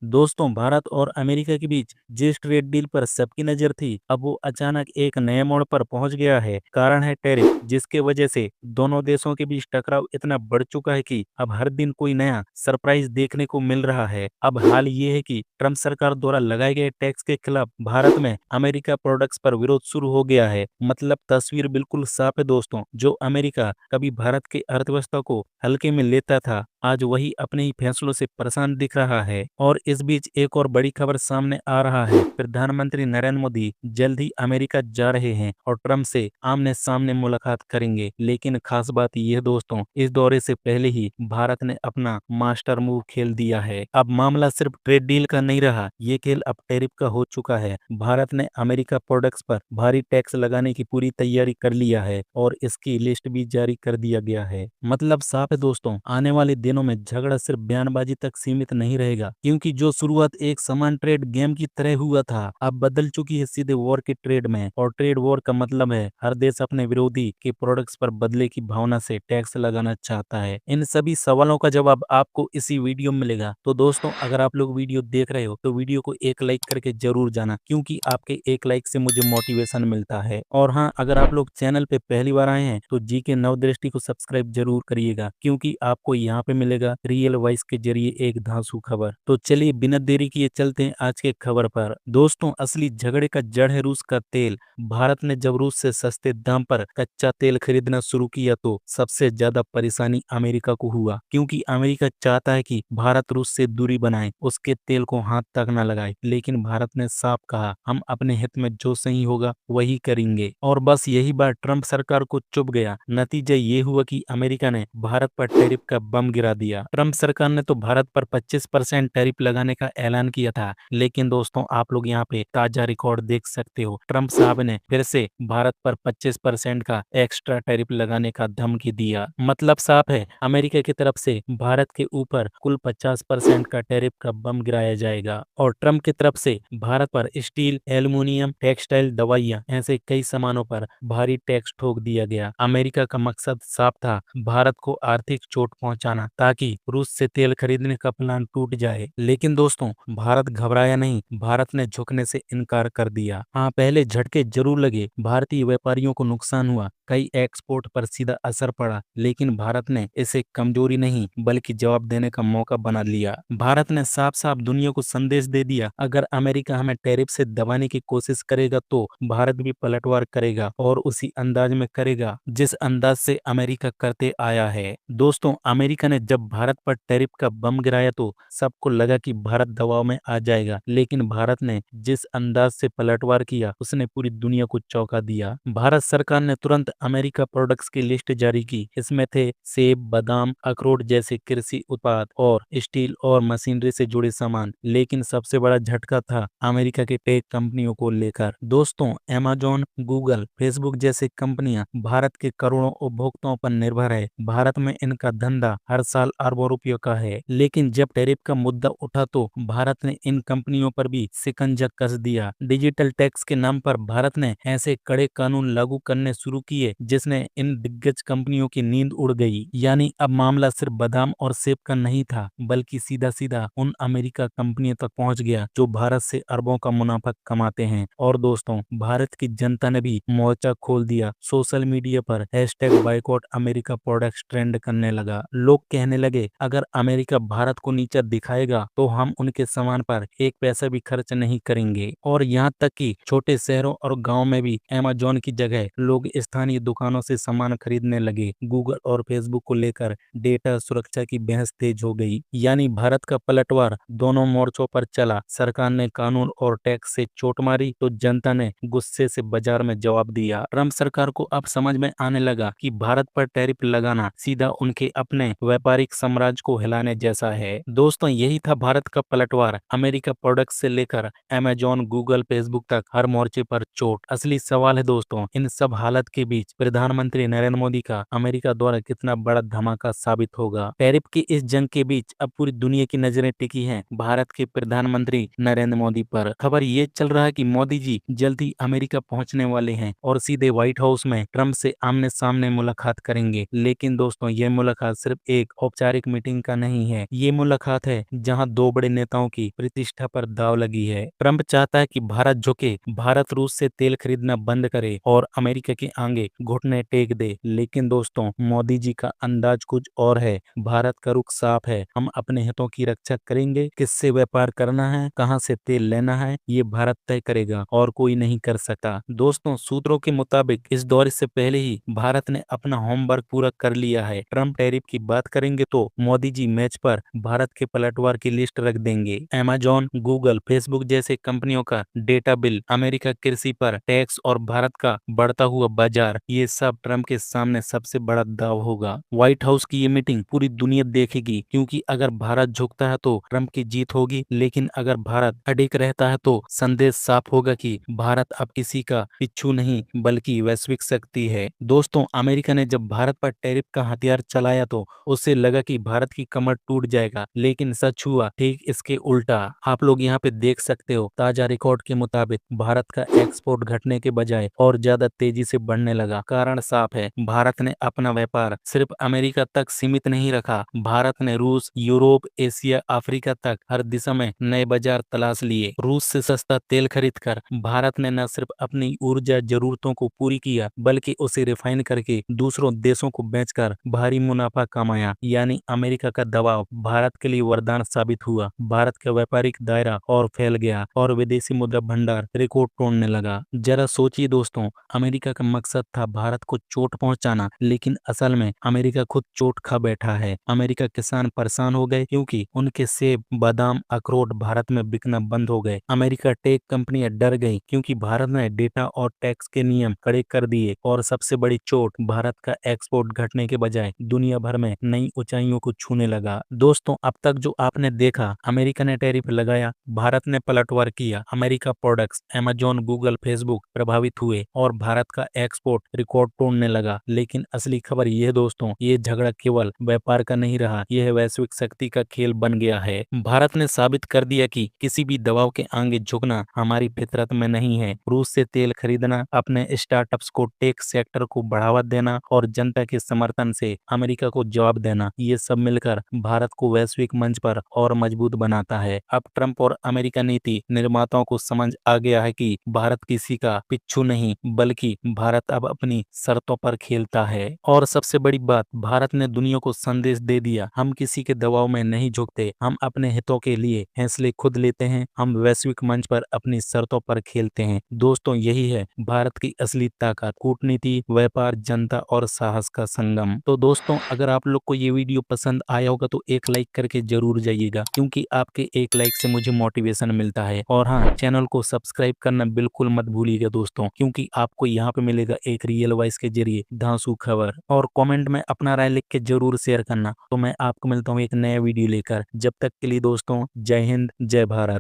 दोस्तों, भारत और अमेरिका के बीच जिस ट्रेड डील पर सबकी नजर थी, अब वो अचानक एक नए मोड़ पर पहुंच गया है। कारण है टैरिफ, जिसके वजह से दोनों देशों के बीच टकराव इतना बढ़ चुका है कि अब हर दिन कोई नया सरप्राइज देखने को मिल रहा है। अब हाल ये है कि ट्रम्प सरकार द्वारा लगाए गए टैक्स के खिलाफ भारत में अमेरिका प्रोडक्ट्स पर विरोध शुरू हो गया है। मतलब तस्वीर बिल्कुल साफ है दोस्तों। जो अमेरिका कभी भारत की अर्थव्यवस्था को हल्के में लेता था, आज वही अपने ही फैसलों से परेशान दिख रहा है। और इस बीच एक और बड़ी खबर सामने आ रहा है। प्रधानमंत्री नरेंद्र मोदी जल्द ही अमेरिका जा रहे हैं और ट्रम्प से आमने सामने मुलाकात करेंगे। लेकिन खास बात यह दोस्तों, इस दौरे से पहले ही भारत ने अपना मास्टर मूव खेल दिया है। अब मामला सिर्फ ट्रेड डील का नहीं रहा, ये खेल अब टैरिफ का हो चुका है। भारत ने अमेरिका प्रोडक्ट्स पर भारी टैक्स लगाने की पूरी तैयारी कर लिया है और इसकी लिस्ट भी जारी कर दिया गया है। मतलब साफ है दोस्तों, आने वाले दिनों में झगड़ा सिर्फ बयानबाजी तक सीमित नहीं रहेगा, क्योंकि जो शुरुआत एक समान ट्रेड गेम की तरह हुआ था, अब बदल चुकी है सीधे वॉर के ट्रेड में। और ट्रेड वॉर का मतलब है हर देश अपने विरोधी के प्रोडक्ट्स पर बदले की भावना से टैक्स लगाना चाहता है। इन सभी सवालों का जवाब आपको इसी वीडियो में मिलेगा। तो दोस्तों, अगर आप लोग वीडियो देख रहे हो तो वीडियो को एक लाइक करके जरूर जाना, क्योंकि आपके एक लाइक से मुझे मोटिवेशन मिलता है। और हाँ, अगर आप लोग चैनल पे पहली बार आए हैं तो जी के नवदृष्टि को सब्सक्राइब जरूर करिएगा, क्योंकि आपको यहाँ पे मिलेगा रियल वॉइस के जरिए एक धांसू खबर। तो चलिए बिना देरी किए चलते हैं आज के खबर पर। दोस्तों, असली झगड़े का जड़ है रूस का तेल। भारत ने जब रूस से सस्ते दाम पर कच्चा तेल खरीदना शुरू किया तो सबसे ज्यादा परेशानी अमेरिका को हुआ, क्योंकि अमेरिका चाहता है कि भारत रूस से दूरी बनाए, उसके तेल को हाथ तक न लगाए। लेकिन भारत ने साफ कहा, हम अपने हित में जो सही होगा वही करेंगे। और बस यही बात ट्रंप सरकार को चुभ गया। नतीजा ये हुआ कि अमेरिका ने भारत पर टैरिफ का बम गिरा दिया। ट्रंप सरकार ने तो भारत पर 25% टैरिफ लगाने का ऐलान किया था, लेकिन दोस्तों आप लोग यहाँ पे ताजा रिकॉर्ड देख सकते हो। ट्रंप साहब ने फिर से भारत पर 25% का एक्स्ट्रा टैरिफ लगाने का धमकी दिया। मतलब साफ है, अमेरिका की तरफ से भारत के ऊपर कुल 50% का टैरिफ का बम गिराया जाएगा। और ट्रंप की तरफ से भारत पर स्टील, एल्युमिनियम, टेक्सटाइल, दवाइयां ऐसे कई सामानों पर भारी टैक्स ठोक दिया गया। अमेरिका का मकसद साफ था, भारत को आर्थिक चोट पहुंचाना, ताकि रूस से तेल खरीदने का प्लान टूट जाए। लेकिन दोस्तों, भारत घबराया नहीं, भारत ने झुकने से इनकार कर दिया। हाँ, पहले झटके जरूर लगे, भारतीय व्यापारियों को नुकसान हुआ, कई एक्सपोर्ट पर सीधा असर पड़ा, लेकिन भारत ने इसे कमजोरी नहीं बल्कि जवाब देने का मौका बना लिया। भारत ने साफ साफ दुनिया को संदेश दे दिया, अगर अमेरिका हमें टैरिफ से दबाने की कोशिश करेगा तो भारत भी पलटवार करेगा, और उसी अंदाज में करेगा जिस अंदाज से अमेरिका करते आया है। दोस्तों, अमेरिका ने जब भारत पर टैरिफ का बम गिराया तो सबको लगा कि भारत दबाव में आ जाएगा, लेकिन भारत ने जिस अंदाज से पलटवार किया उसने पूरी दुनिया को चौंका दिया। भारत सरकार ने तुरंत अमेरिका प्रोडक्ट्स की लिस्ट जारी की। इसमें थे सेब, बादाम, अखरोट जैसे कृषि उत्पाद और स्टील और मशीनरी से जुड़े सामान। लेकिन सबसे बड़ा झटका था अमेरिका के टेक कंपनियों को लेकर। दोस्तों, अमेजॉन, गूगल, फेसबुक जैसी कंपनियां भारत के करोड़ों उपभोक्ताओं पर निर्भर है। भारत में इनका धंधा हर साल अरबों रुपयों का है। लेकिन जब टैरिफ का मुद्दा उठा तो भारत ने इन कंपनियों पर भी शिकंजा कस दिया। डिजिटल टैक्स के नाम पर भारत ने ऐसे कड़े कानून लागू करने शुरू किए जिसने इन दिग्गज कंपनियों की नींद उड़ गई। यानी अब मामला सिर्फ बादाम और सेब का नहीं था, बल्कि सीधा सीधा उन अमेरिका कंपनियों तक पहुंच गया जो भारत से अरबों का मुनाफा कमाते हैं। और दोस्तों, भारत की जनता ने भी मोर्चा खोल दिया। सोशल मीडिया पर #बायकॉट अमेरिका प्रोडक्ट्स ट्रेंड करने लगा। लोग कहने लगे, अगर अमेरिका भारत को नीचा दिखाएगा तो हम उनके सामान पर एक पैसा भी खर्च नहीं करेंगे। और यहाँ तक कि छोटे शहरों और गाँव में भी अमेजॉन की जगह लोग स्थानीय दुकानों से सामान खरीदने लगे। गूगल और फेसबुक को लेकर डेटा सुरक्षा की बहस तेज हो गई। यानी भारत का पलटवार दोनों मोर्चों पर चला। सरकार ने कानून और टैक्स से चोट मारी तो जनता ने गुस्से से बाजार में जवाब दिया। ट्रंप सरकार को अब समझ में आने लगा कि भारत पर टैरिफ लगाना सीधा उनके अपने व्यापारिक साम्राज्य को हिलाने जैसा है। दोस्तों, यही था भारत का पलटवार। अमेरिका प्रोडक्ट से लेकर अमेजॉन, गूगल, फेसबुक तक हर मोर्चे पर चोट। असली सवाल है दोस्तों, इन सब हालत के बीच बीच प्रधानमंत्री नरेंद्र मोदी का अमेरिका द्वारा कितना बड़ा धमाका साबित होगा। टैरिफ की इस जंग के बीच अब पूरी दुनिया की नजरें टिकी हैं भारत के प्रधानमंत्री नरेंद्र मोदी पर। खबर ये चल रहा है कि मोदी जी जल्द ही अमेरिका पहुंचने वाले हैं और सीधे व्हाइट हाउस में ट्रंप से आमने सामने मुलाकात करेंगे। लेकिन दोस्तों, ये मुलाकात सिर्फ एक औपचारिक मीटिंग का नहीं है, ये मुलाकात है जहां दो बड़े नेताओं की प्रतिष्ठा पर दाव लगी है। ट्रंप चाहता है कि भारत झुके, भारत रूस से तेल खरीदना बंद करे और अमेरिका के आगे घुटने टेक दे। लेकिन दोस्तों, मोदी जी का अंदाज कुछ और है। भारत का रुख साफ है, हम अपने हितों की रक्षा करेंगे, किससे व्यापार करना है, कहां से तेल लेना है, ये भारत तय करेगा और कोई नहीं कर सकता। दोस्तों, सूत्रों के मुताबिक इस दौरे से पहले ही भारत ने अपना होमवर्क पूरा कर लिया है। ट्रंप टैरिफ की बात करेंगे तो मोदी जी मैच पर भारत के पलटवार की लिस्ट रख देंगे। अमेजॉन, गूगल, फेसबुक जैसे कंपनियों का डेटा बिल, अमेरिका कृषि पर टैक्स और भारत का बढ़ता हुआ बाजार, ये सब ट्रंप के सामने सबसे बड़ा दाव होगा। व्हाइट हाउस की ये मीटिंग पूरी दुनिया देखेगी, क्योंकि अगर भारत झुकता है तो ट्रंप की जीत होगी, लेकिन अगर भारत अडिग रहता है तो संदेश साफ होगा कि भारत अब किसी का पिच्छू नहीं बल्कि वैश्विक शक्ति है। दोस्तों, अमेरिका ने जब भारत पर टैरिफ का हथियार चलाया तो उससे लगा कि भारत की कमर टूट जाएगा, लेकिन सच हुआ ठीक इसके उल्टा। आप लोग यहाँ पे देख सकते हो, ताजा रिकॉर्ड के मुताबिक भारत का एक्सपोर्ट घटने के बजाय और ज्यादा तेजी से बढ़ने लगा। कारण साफ है, भारत ने अपना व्यापार सिर्फ अमेरिका तक सीमित नहीं रखा। भारत ने रूस, यूरोप, एशिया, अफ्रीका तक हर दिशा में नए बाजार तलाश लिए। रूस से सस्ता तेल खरीदकर भारत ने न सिर्फ अपनी ऊर्जा जरूरतों को पूरी किया, बल्कि उसे रिफाइन करके दूसरों देशों को बेचकर भारी मुनाफा कमाया। यानी अमेरिका का दबाव भारत के लिए वरदान साबित हुआ। भारत का व्यापारिक दायरा और फैल गया और विदेशी मुद्रा भंडार रिकॉर्ड तोड़ने लगा। जरा सोचिए दोस्तों, अमेरिका का मकसद था भारत को चोट पहुंचाना, लेकिन असल में अमेरिका खुद चोट खा बैठा है। अमेरिका किसान परेशान हो गए क्योंकि उनके सेब, बादाम, अखरोट भारत में बिकना बंद हो गए। अमेरिका टेक कंपनियां डर गई क्योंकि भारत ने डेटा और टैक्स के नियम कड़े कर दिए। और सबसे बड़ी चोट, भारत का एक्सपोर्ट घटने के बजाय दुनिया भर में नई ऊंचाइयों को छूने लगा। दोस्तों, अब तक जो आपने देखा, अमेरिका ने टैरिफ लगाया, भारत ने पलटवार किया, America products, Amazon, Google, Facebook प्रभावित हुए और भारत का एक्सपोर्ट रिकॉर्ड तोड़ने लगा। लेकिन असली खबर ये दोस्तों, ये झगड़ा केवल व्यापार का नहीं रहा, यह वैश्विक शक्ति का खेल बन गया है। भारत ने साबित कर दिया कि किसी भी दबाव के आगे झुकना हमारी फितरत में नहीं है। रूस से तेल खरीदना, अपने स्टार्टअप्स को, टेक सेक्टर को बढ़ावा देना और जनता के समर्थन से अमेरिका को जवाब देना, ये सब मिलकर भारत को वैश्विक मंच पर और मजबूत बनाता है। अब ट्रंप और अमेरिका नीति निर्माताओं को समझ आ गया है कि भारत किसी का पिच्छू नहीं, बल्कि भारत अब अपनी शर्तों पर खेलता है। और सबसे बड़ी बात, भारत ने दुनिया को संदेश दे दिया, हम किसी के दबाव में नहीं झुकते, हम अपने हितों के लिए फैसले खुद लेते हैं, हम वैश्विक मंच पर अपनी शर्तों पर खेलते हैं। दोस्तों, यही है भारत की असली ताकत, कूटनीति, व्यापार, जनता और साहस का संगम। तो दोस्तों, अगर आप लोग को ये वीडियो पसंद आया होगा तो एक लाइक करके जरूर जाइएगा, क्योंकि आपके एक लाइक से मुझे मोटिवेशन मिलता है। और हाँ, चैनल को सब्सक्राइब करना बिल्कुल मत भूलिएगा दोस्तों, क्योंकि आपको यहाँ पे मिलेगा एक रियल वॉइस के जरिए धांसू खबर। और कमेंट में अपना राय लिख के जरूर शेयर करना। तो मैं आपको मिलता हूँ एक नया वीडियो लेकर। जब तक के लिए दोस्तों, जय हिंद, जय भारत।